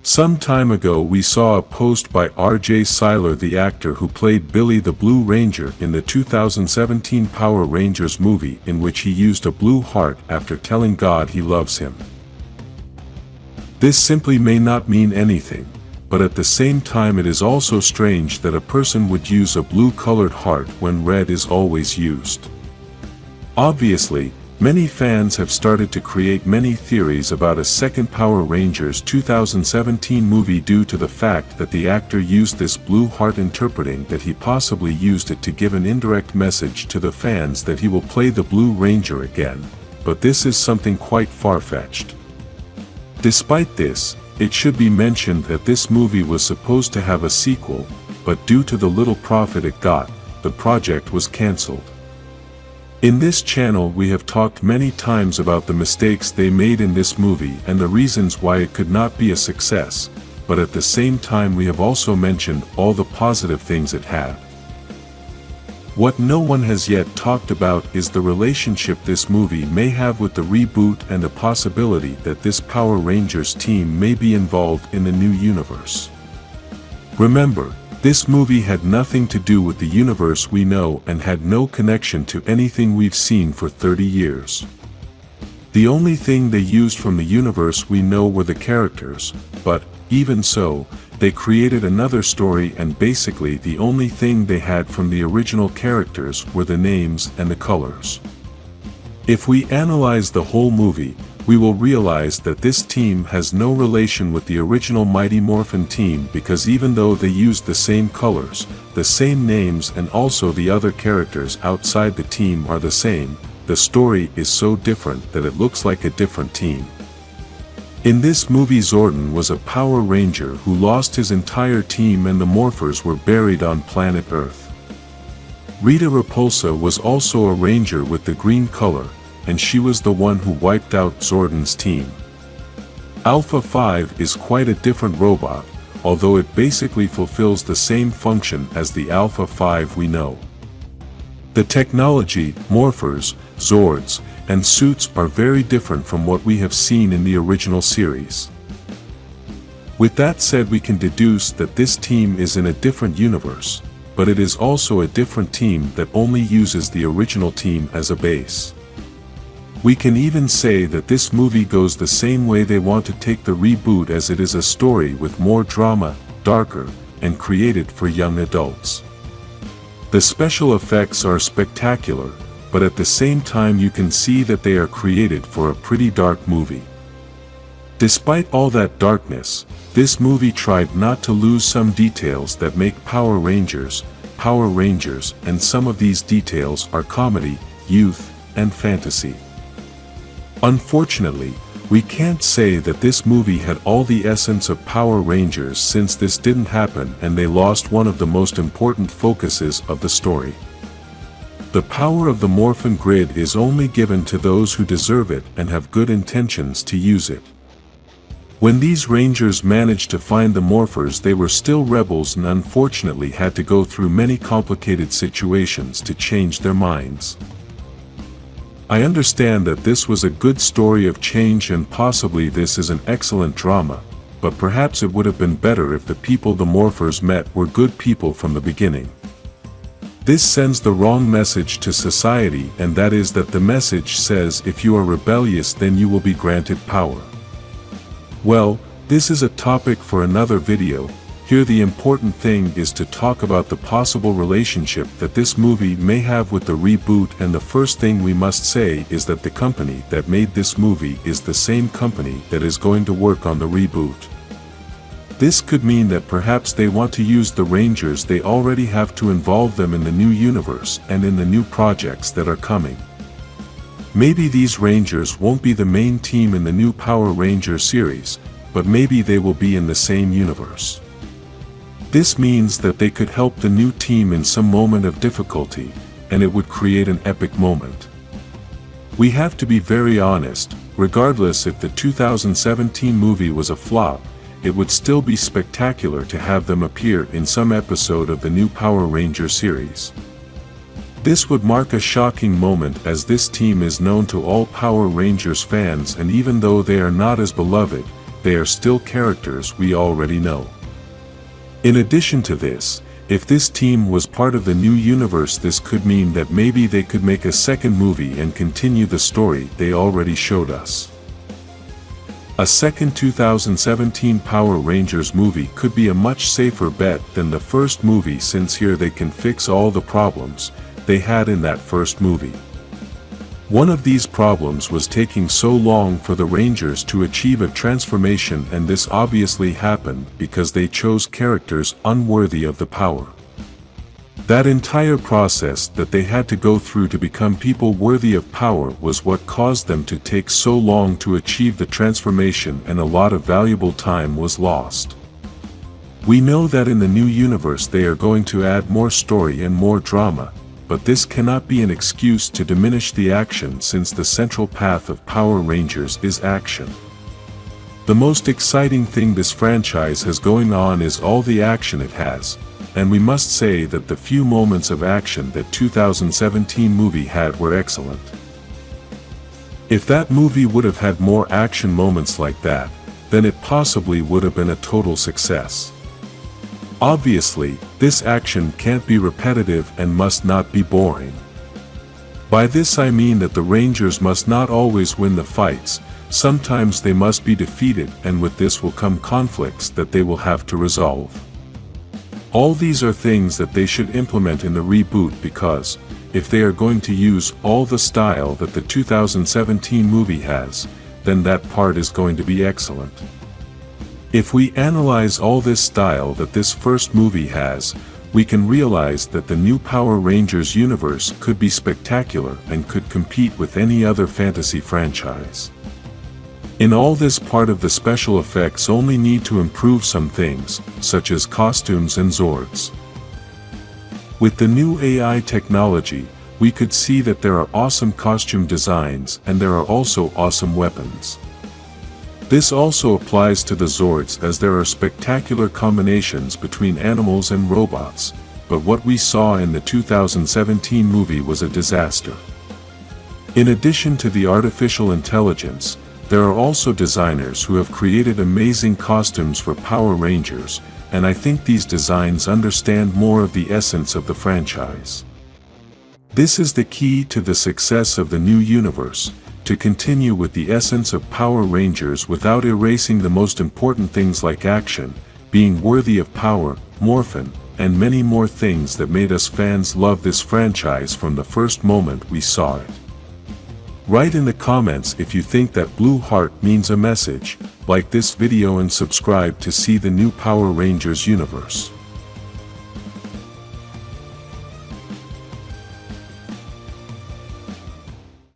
Some time ago we saw a post by R.J. Cyler, the actor who played Billy the Blue Ranger in the 2017 Power Rangers movie, in which he used a blue heart after telling God he loves him. This simply may not mean anything, but at the same time it is also strange that a person would use a blue-colored heart when red is always used. Obviously, many fans have started to create many theories about a second Power Rangers 2017 movie due to the fact that the actor used this blue heart, interpreting that he possibly used it to give an indirect message to the fans that he will play the Blue Ranger again, but this is something quite far-fetched. Despite this, it should be mentioned that this movie was supposed to have a sequel, but due to the little profit it got, the project was cancelled. In this channel we have talked many times about the mistakes they made in this movie and the reasons why it could not be a success, but at the same time we have also mentioned all the positive things it had. What no one has yet talked about is the relationship this movie may have with the reboot and the possibility that this Power Rangers team may be involved in the new universe. Remember, this movie had nothing to do with the universe we know and had no connection to anything we've seen for 30 years. The only thing they used from the universe we know were the characters, but, even so, they created another story, and basically the only thing they had from the original characters were the names and the colors. If we analyze the whole movie, we will realize that this team has no relation with the original Mighty Morphin team, because even though they used the same colors, the same names, and also the other characters outside the team are the same, the story is so different that it looks like a different team. In this movie, Zordon was a Power Ranger who lost his entire team and the Morphers were buried on planet Earth. Rita Repulsa was also a Ranger with the green color, and she was the one who wiped out Zordon's team. Alpha 5 is quite a different robot, although it basically fulfills the same function as the Alpha 5 we know. The technology, Morphers, Zords, and suits are very different from what we have seen in the original series. With that said, we can deduce that this team is in a different universe, but it is also a different team that only uses the original team as a base. We can even say that this movie goes the same way they want to take the reboot, as it is a story with more drama, darker, and created for young adults. The special effects are spectacular, but at the same time you can see that they are created for a pretty dark movie. Despite all that darkness, this movie tried not to lose some details that make Power Rangers, and some of these details are comedy, youth, and fantasy. Unfortunately, we can't say that this movie had all the essence of Power Rangers, since this didn't happen and they lost one of the most important focuses of the story. The power of the Morphin grid is only given to those who deserve it and have good intentions to use it. When these Rangers managed to find the Morphers, they were still rebels and unfortunately had to go through many complicated situations to change their minds. I understand that this was a good story of change and possibly this is an excellent drama, but perhaps it would have been better if the people the Morphers met were good people from the beginning. This sends the wrong message to society, and that is that the message says if you are rebellious then you will be granted power. Well, this is a topic for another video. Here the important thing is to talk about the possible relationship that this movie may have with the reboot, and the first thing we must say is that the company that made this movie is the same company that is going to work on the reboot. This could mean that perhaps they want to use the Rangers they already have to involve them in the new universe and in the new projects that are coming. Maybe these Rangers won't be the main team in the new Power Ranger series, but maybe they will be in the same universe. This means that they could help the new team in some moment of difficulty, and it would create an epic moment. We have to be very honest, regardless if the 2017 movie was a flop, it would still be spectacular to have them appear in some episode of the new Power Ranger series. This would mark a shocking moment, as this team is known to all Power Rangers fans, and even though they are not as beloved, they are still characters we already know. In addition to this, if this team was part of the new universe, this could mean that maybe they could make a second movie and continue the story they already showed us. A second 2017 Power Rangers movie could be a much safer bet than the first movie, since here they can fix all the problems they had in that first movie. One of these problems was taking so long for the Rangers to achieve a transformation, and this obviously happened because they chose characters unworthy of the power. That entire process that they had to go through to become people worthy of power was what caused them to take so long to achieve the transformation, and a lot of valuable time was lost. We know that in the new universe they are going to add more story and more drama, but this cannot be an excuse to diminish the action, since the central path of Power Rangers is action. The most exciting thing this franchise has going on is all the action it has, and we must say that the few moments of action that 2017 movie had were excellent. If that movie would have had more action moments like that, then it possibly would have been a total success. Obviously, this action can't be repetitive and must not be boring. By this I mean that the Rangers must not always win the fights, sometimes they must be defeated, and with this will come conflicts that they will have to resolve. All these are things that they should implement in the reboot, because, if they are going to use all the style that the 2017 movie has, then that part is going to be excellent. If we analyze all this style that this first movie has, we can realize that the new Power Rangers universe could be spectacular and could compete with any other fantasy franchise. In all, this part of the special effects only need to improve some things, such as costumes and Zords. With the new AI technology, we could see that there are awesome costume designs, and there are also awesome weapons. This also applies to the Zords, as there are spectacular combinations between animals and robots, but what we saw in the 2017 movie was a disaster. In addition to the artificial intelligence, there are also designers who have created amazing costumes for Power Rangers, and I think these designs understand more of the essence of the franchise. This is the key to the success of the new universe, to continue with the essence of Power Rangers without erasing the most important things like action, being worthy of power, Morphin, and many more things that made us fans love this franchise from the first moment we saw it. Write in the comments if you think that blue heart means a message, like this video and subscribe to see the new Power Rangers universe.